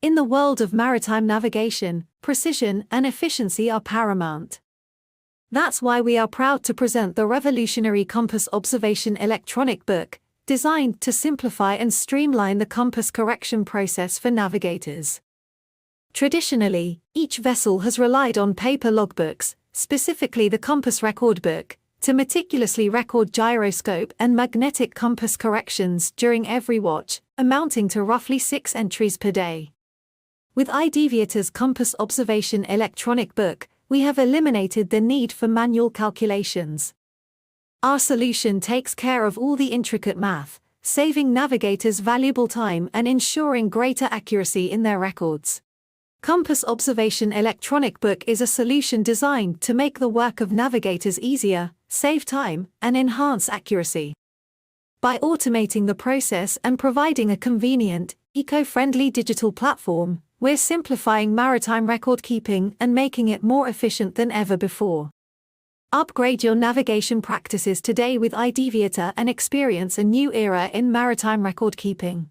In the world of maritime navigation, precision and efficiency are paramount. That's why we are proud to present the revolutionary Compass Observation Electronic Book, designed to simplify and streamline the compass correction process for navigators. Traditionally, each vessel has relied on paper logbooks, specifically the compass record book, to meticulously record gyroscope and magnetic compass corrections during every watch, amounting to roughly 6 entries per day. With iDeviator's Compass Observation Electronic Book, we have eliminated the need for manual calculations. Our solution takes care of all the intricate math, saving navigators valuable time and ensuring greater accuracy in their records. Compass Observation Electronic Book is a solution designed to make the work of navigators easier, save time, and enhance accuracy. By automating the process and providing a convenient, eco-friendly digital platform, we're simplifying maritime record keeping and making it more efficient than ever before. Upgrade your navigation practices today with iDeviator and experience a new era in maritime record keeping.